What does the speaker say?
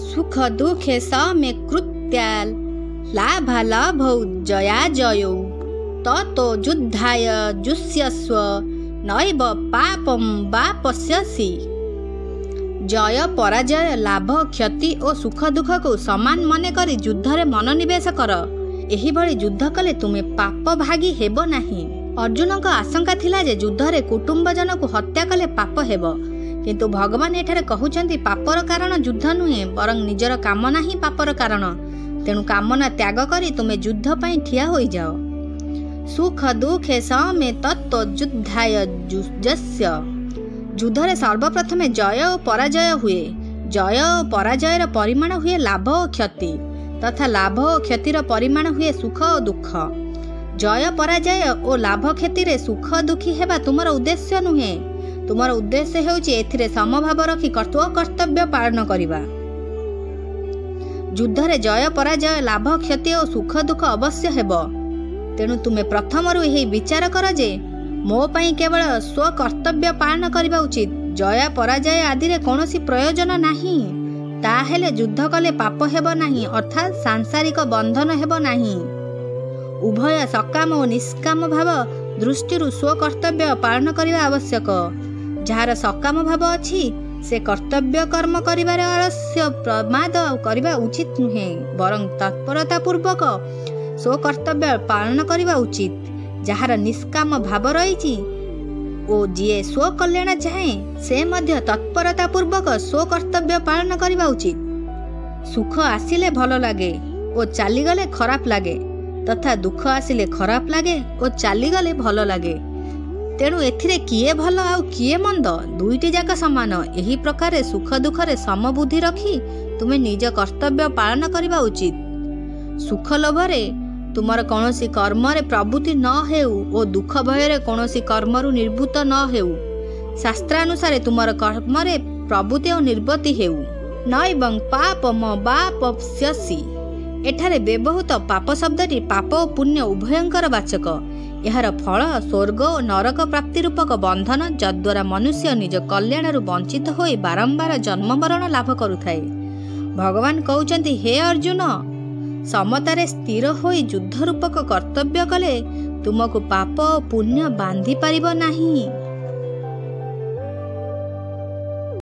सुख दुखे समे कृत्याल लाभालाभौ जया जयौ ततो युद्धाय जुष्यस्व नैव पापं वा पश्यसि। जय पराजय लाभ क्षति और सुख दुख को समान मन करी युद्धरे मनोनिवेश कर। एही भली युद्ध कले तुमे पाप भागी हेबो नाही। अर्जुन को आशंका थिला जे युद्धरे कुटुंबजन को हत्या कले पाप हेबो, किंतु भगवान एठारे कहउचंती पापर कारण युद्ध नुहे बरं निजर कामना ही पापर कारण। तेणु कामना त्याग करी तुमे युद्ध पई ठिया होई जाओ। सुख दुखे समे तत्व युद्धाय जुष्यस्य। युद्धरे सर्वप्रथमे जय और पराजय हुए। जय और पराजयर परिमाण हुए लाभ और क्षति तथा लाभ और क्षतिर परिमाण हुए सुख और दुख। जय पराजय और लाभ क्षति रे सुख दुखी हेबा तुमर उद्देश्य नुहे। तुमर उद्देश्य हेउची एथिरे समभाव रखी कर्तव्य पालन करिबा। युद्धरे जय पराजय लाभ क्षति और सुख दुख अवश्य हेब। तेणु तुमे प्रथमरु यही विचार कर जे मो पई केवल स्व कर्तव्य पालन करिबा उचित। जय पराजय आदि रे कौनसी प्रयोजन नाही। ताहेले युद्ध कले पाप हेब नाही, अर्थात सांसारिक बंधन हेब नाही। उभय सकाम और निष्काम भाव दृष्टि स्व कर्तव्य पालन करिबा आवश्यक। जार सकाम भाव अछि से कर्तव्य कर्म करिबार आलस्य प्रमाद करिबा उचित नुहे, बरं तत्परता पूर्वक स्व कर्तव्य पालन करिबा उचित। जार निष्काम भाव रही ओ जीए स्व कल्याण चाहे से मध्य तत्परता पूर्वक स्व कर्तव्य पालन करिबा उचित। सुख आसिले भल लागे ओ चलीगले खराब लागे तथा दुख आसिले खराब लागे ओ चलीगले भल लागे। तेणु एथिरे किए भल आउ किए मंद दुईटी जाक समान। एही प्रकार सुख दुखरे समबुद्धि रखी तुमे निज कर्तव्य पालन करिबा उचित। सुख लोभरे तुमर कौनसी कर्मरे प्रवृत्ति न हेउ और दुख भୟରେ कौनसी कर्मरु निर्वृत्त न हेउ। शास्त्रानुसारे तुमर कर्मरे प्रवृत्ति और निर्वृत्ति हेउ। नैवं पापम वा पश्यसि। एठारे व्यवहृत पाप शब्दटी पाप और पुण्य उभयंकर वाचक। यार फल स्वर्ग और नरक प्राप्ति रूपक बंधन जद्वारा मनुष्य निज कल्याण वंचित होई बारंबार जन्म मरण लाभ करुथाए। भगवान कहउचंती, हे अर्जुन, समतारे स्थिर होई युद्ध रूपक कर्तव्य कले तुमको पाप और पुण्य बांधी पारिब नाही।